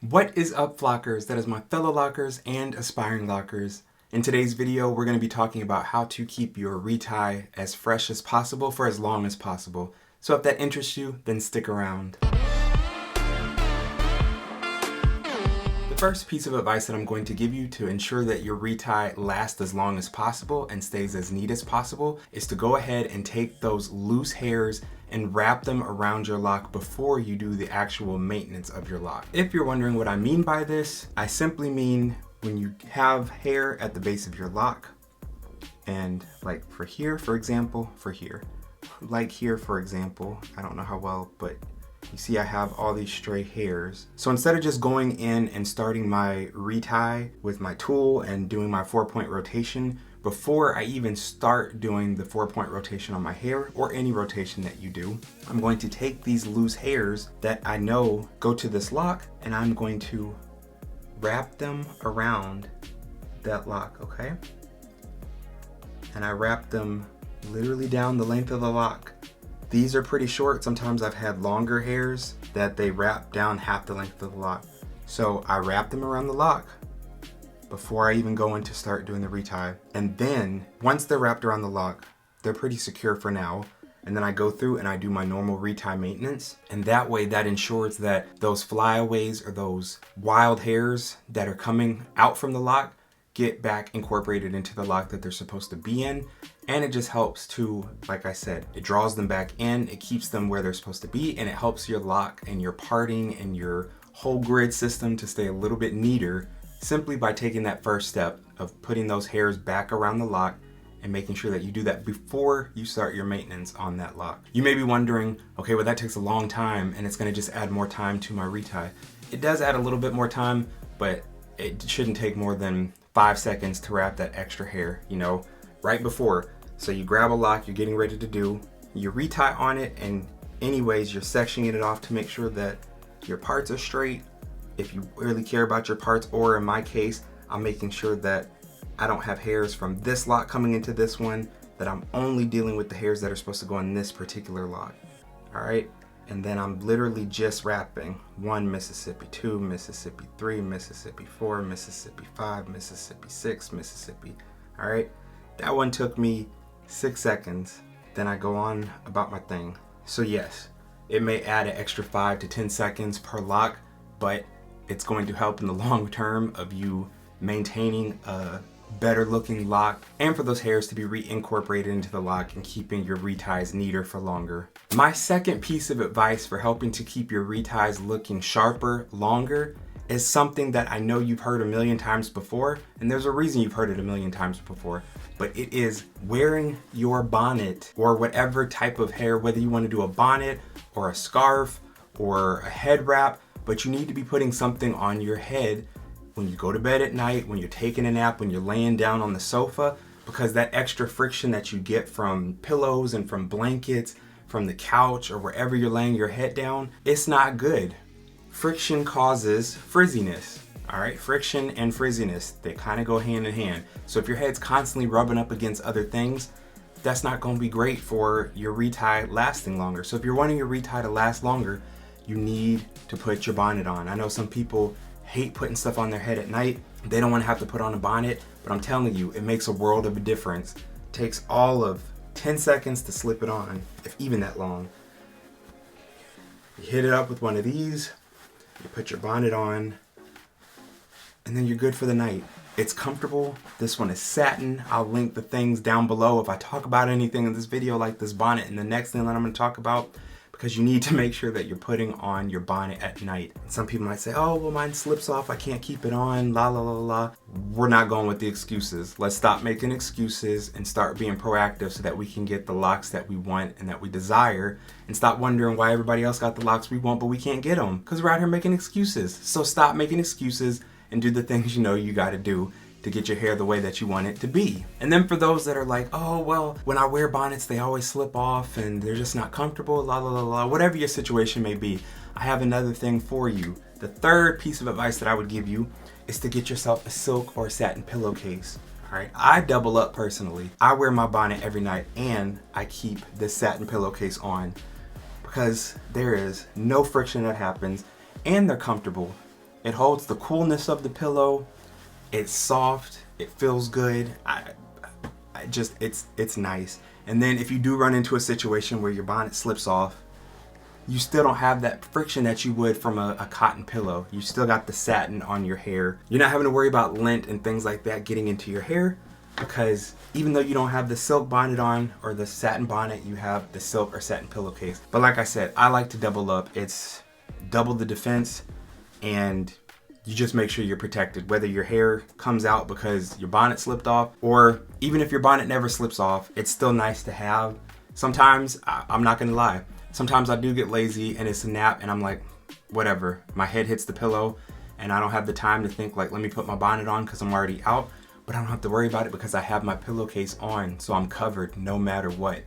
What is up, Flockers? That is my fellow Lockers and aspiring Lockers. In today's video, we're going to be talking about how to keep your retie as fresh as possible for as long as possible. So if that interests you, then stick around. The first piece of advice that I'm going to give you to ensure that your retie lasts as long as possible and stays as neat as possible is to go ahead and take those loose hairs and wrap them around your lock before you do the actual maintenance of your lock. If you're wondering what I mean by this, I simply mean when you have hair at the base of your lock, and like for here, for example, I don't know how well, but you see I have all these stray hairs. So instead of just going in and starting my retie with my tool and doing my 4-point rotation, before I even start doing the 4-point rotation on my hair or any rotation that you do, I'm going to take these loose hairs that I know go to this lock and I'm going to wrap them around that lock, okay? And I wrap them literally down the length of the lock. These are pretty short. Sometimes I've had longer hairs that they wrap down half the length of the lock. So I wrap them around the lock before I even go in to start doing the retie. And then once they're wrapped around the lock, they're pretty secure for now. And then I go through and I do my normal retie maintenance. And that way that ensures that those flyaways or those wild hairs that are coming out from the lock get back incorporated into the lock that they're supposed to be in. And it just helps to, like I said, it draws them back in, it keeps them where they're supposed to be, and it helps your lock and your parting and your whole grid system to stay a little bit neater simply by taking that first step of putting those hairs back around the lock and making sure that you do that before you start your maintenance on that lock. You may be wondering, okay, well that takes a long time and it's gonna just add more time to my retie. It does add a little bit more time, but it shouldn't take more than 5 seconds to wrap that extra hair, you know, right before. So you grab a lock you're getting ready to do, you retie on it, and anyways, you're sectioning it off to make sure that your parts are straight. If you really care about your parts, or in my case, I'm making sure that I don't have hairs from this lock coming into this one, that I'm only dealing with the hairs that are supposed to go in this particular lock. All right, and then I'm literally just wrapping 1 Mississippi, 2 Mississippi, 3 Mississippi, 4 Mississippi, 5 Mississippi, 6 Mississippi. All right, that one took me 6 seconds. Then I go on about my thing. So yes, it may add an extra 5 to 10 seconds per lock, but it's going to help in the long term of you maintaining a better looking lock and for those hairs to be reincorporated into the lock and keeping your reties neater for longer. My second piece of advice for helping to keep your reties looking sharper longer is something that I know you've heard a million times before, and there's a reason you've heard it a million times before, but it is wearing your bonnet or whatever type of hair, whether you want to do a bonnet or a scarf or a head wrap, but you need to be putting something on your head when you go to bed at night, when you're taking a nap, when you're laying down on the sofa, because that extra friction that you get from pillows and from blankets, from the couch or wherever you're laying your head down, it's not good. Friction causes frizziness. All right, friction and frizziness, they kind of go hand in hand. So if your head's constantly rubbing up against other things, that's not going to be great for your retie lasting longer. So if you're wanting your retie to last longer, you need to put your bonnet on. I know some people hate putting stuff on their head at night. They don't want to have to put on a bonnet, but I'm telling you, it makes a world of a difference. It takes all of 10 seconds to slip it on, if even that long. You hit it up with one of these, you put your bonnet on, and then you're good for the night. It's comfortable. This one is satin. I'll link the things down below if I talk about anything in this video like this bonnet and the next thing that I'm going to talk about, because you need to make sure that you're putting on your bonnet at night. Some people might say, oh, well, mine slips off, I can't keep it on, la la la la. We're not going with the excuses. Let's stop making excuses and start being proactive so that we can get the locks that we want and that we desire, and stop wondering why everybody else got the locks we want but we can't get them, because we're out here making excuses. So stop making excuses and do the things you know you got to do to get your hair the way that you want it to be. And then for those that are like, oh, well, when I wear bonnets, they always slip off and they're just not comfortable, la la la la, whatever your situation may be, I have another thing for you. The third piece of advice that I would give you is to get yourself a silk or satin pillowcase. All right, I double up personally. I wear my bonnet every night and I keep this satin pillowcase on because there is no friction that happens and they're comfortable. It holds the coolness of the pillow. It's soft. It feels good. It's nice. And then if you do run into a situation where your bonnet slips off, you still don't have that friction that you would from a cotton pillow. You still got the satin on your hair. You're not having to worry about lint and things like that getting into your hair, because even though you don't have the silk bonnet on or the satin bonnet, you have the silk or satin pillowcase. But like I said, I like to double up. It's double the defense, and you just make sure you're protected, whether your hair comes out because your bonnet slipped off, or even if your bonnet never slips off, it's still nice to have. Sometimes, I'm not gonna lie, sometimes I do get lazy and it's a nap and I'm like, whatever, my head hits the pillow and I don't have the time to think like, let me put my bonnet on because I'm already out, but I don't have to worry about it because I have my pillowcase on, so I'm covered no matter what.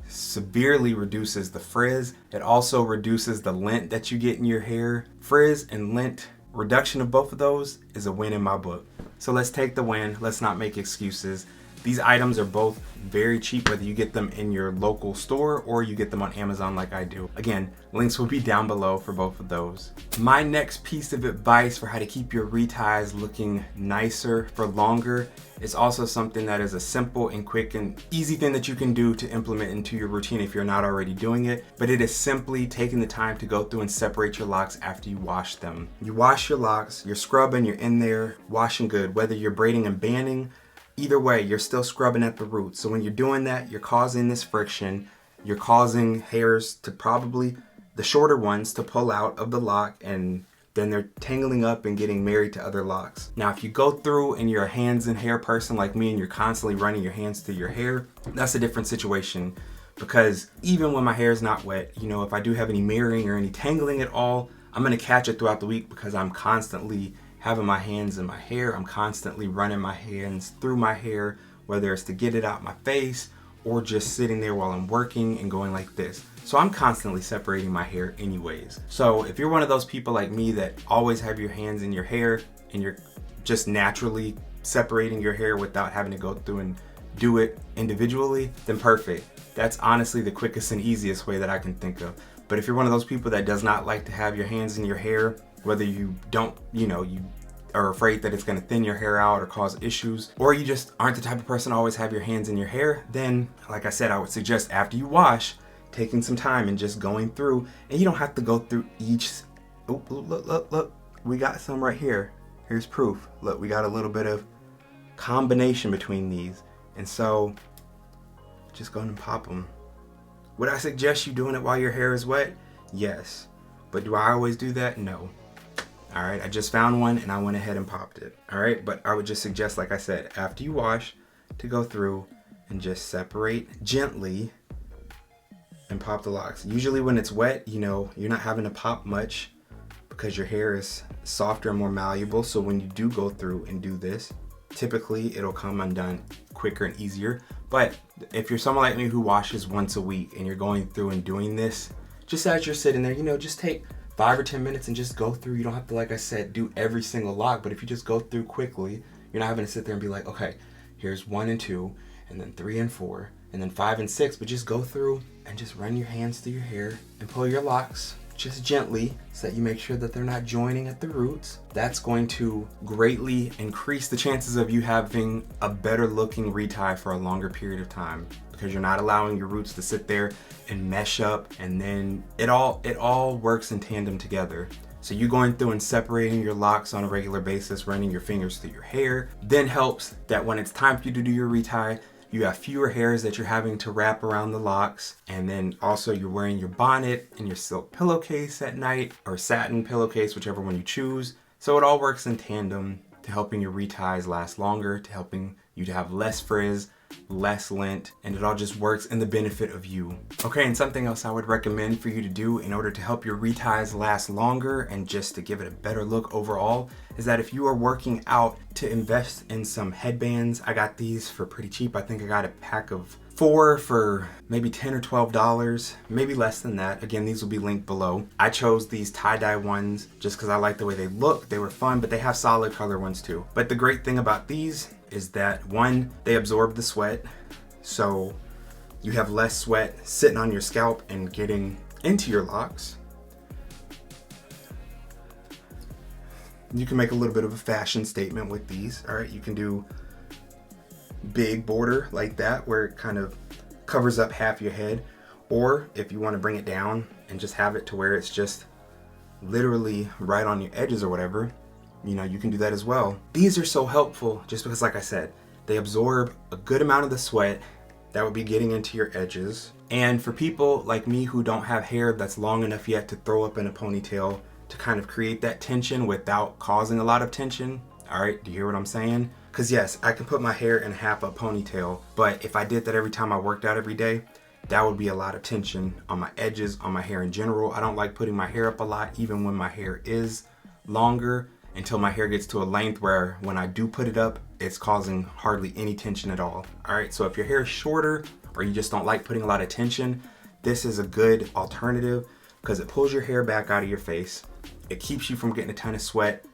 Severely reduces the frizz. It also reduces the lint that you get in your hair. Frizz and lint, reduction of both of those is a win in my book. So let's take the win. Let's not make excuses. These items are both very cheap, whether you get them in your local store or you get them on Amazon like I do. Again, links will be down below for both of those. My next piece of advice for how to keep your reties looking nicer for longer is also something that is a simple and quick and easy thing that you can do to implement into your routine if you're not already doing it. But it is simply taking the time to go through and separate your locks after you wash them. You wash your locks, you're scrubbing, you're in there washing good, whether you're braiding and banding. Either way, you're still scrubbing at the roots. So when you're doing that, you're causing this friction. You're causing hairs to probably, the shorter ones, to pull out of the lock, and then they're tangling up and getting married to other locks. Now, if you go through and you're a hands and hair person like me and you're constantly running your hands through your hair, that's a different situation. Because even when my hair is not wet, you know, if I do have any marrying or any tangling at all, I'm gonna catch it throughout the week because I'm constantly having my hands in my hair. I'm constantly running my hands through my hair, whether it's to get it out my face or just sitting there while I'm working and going like this. So I'm constantly separating my hair anyways. So if you're one of those people like me that always have your hands in your hair and you're just naturally separating your hair without having to go through and do it individually, then perfect. That's honestly the quickest and easiest way that I can think of. But if you're one of those people that does not like to have your hands in your hair, whether you don't, you are afraid that it's going to thin your hair out or cause issues, or you just aren't the type of person to always have your hands in your hair, then like I said, I would suggest after you wash, taking some time and just going through, and you don't have to go through each, look, we got some right here. Here's proof. Look, we got a little bit of combination between these. And so just go and pop them. Would I suggest you doing it while your hair is wet? Yes. But do I always do that? No. All right, I just found one and I went ahead and popped it. All right, but I would just suggest, like I said, after you wash, to go through and just separate gently and pop the locks. Usually when it's wet, you're not having to pop much because your hair is softer and more malleable. So when you do go through and do this, typically it'll come undone quicker and easier. But if you're someone like me who washes once a week and you're going through and doing this, just as you're sitting there, just take 5 or 10 minutes and just go through. You don't have to, like I said, do every single lock, but if you just go through quickly, you're not having to sit there and be like, okay, here's 1 and 2, and then 3 and 4, and then 5 and 6, but just go through and just run your hands through your hair and pull your locks just gently so that you make sure that they're not joining at the roots. That's going to greatly increase the chances of you having a better looking retie for a longer period of time, because you're not allowing your roots to sit there and mesh up, and then it all works in tandem together. So you going through and separating your locks on a regular basis, running your fingers through your hair, then helps that when it's time for you to do your retie, you have fewer hairs that you're having to wrap around the locks, and then also you're wearing your bonnet and your silk pillowcase at night, or satin pillowcase, whichever one you choose. So it all works in tandem to helping your reties last longer, to helping you to have less frizz, less lint, and it all just works in the benefit of you. Okay, and something else I would recommend for you to do in order to help your reties last longer and just to give it a better look overall is that if you are working out, to invest in some headbands. I got these for pretty cheap. I think I got a pack of 4 for maybe $10 or $12, maybe less than that. Again, these will be linked below. I chose these tie-dye ones just because I like the way they look. They were fun, but they have solid color ones too. But the great thing about these is that, one, they absorb the sweat, so you have less sweat sitting on your scalp and getting into your locks. You can make a little bit of a fashion statement with these. All right, you can do big border like that where it kind of covers up half your head, or if you want to bring it down and just have it to where it's just literally right on your edges or whatever, you know, you can do that as well. These are so helpful just because, like I said, they absorb a good amount of the sweat that would be getting into your edges. And for people like me who don't have hair that's long enough yet to throw up in a ponytail to kind of create that tension without causing a lot of tension. All right, do you hear what I'm saying? Because yes, I can put my hair in half a ponytail, but if I did that every time I worked out every day, that would be a lot of tension on my edges, on my hair in general. I don't like putting my hair up a lot, even when my hair is longer, until my hair gets to a length where when I do put it up, it's causing hardly any tension at all. All right, so if your hair is shorter or you just don't like putting a lot of tension, this is a good alternative because it pulls your hair back out of your face. It keeps you from getting a ton of sweat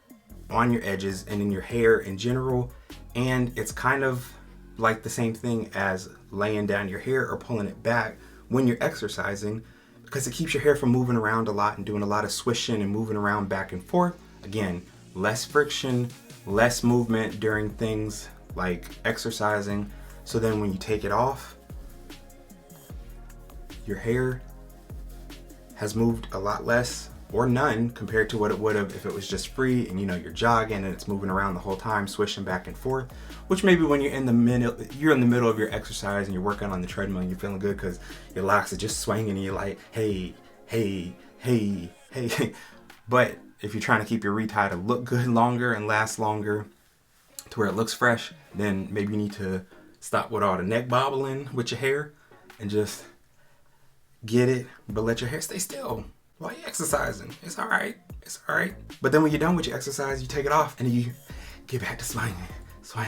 on your edges and in your hair in general. And it's kind of like the same thing as laying down your hair or pulling it back when you're exercising, because it keeps your hair from moving around a lot and doing a lot of swishing and moving around back and forth. Again, less friction, less movement during things like exercising. So then when you take it off, your hair has moved a lot less or none compared to what it would have if it was just free and, you know, you're jogging and it's moving around the whole time, swishing back and forth. Which maybe when you're in the middle of your exercise and you're working on the treadmill and you're feeling good because your locks are just swinging and you're like, hey. But if you're trying to keep your retie to look good longer and last longer to where it looks fresh, then maybe you need to stop with all the neck bobbling with your hair and just get it, but let your hair stay still while you're exercising. It's all right. It's all right. But then when you're done with your exercise, you take it off and you get back to swinging. All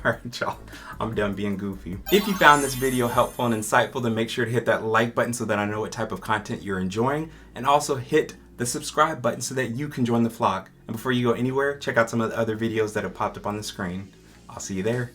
right, y'all. I'm done being goofy. If you found this video helpful and insightful, then make sure to hit that like button so that I know what type of content you're enjoying, and also hit the subscribe button so that you can join the flock. And before you go anywhere, check out some of the other videos that have popped up on the screen. I'll see you there.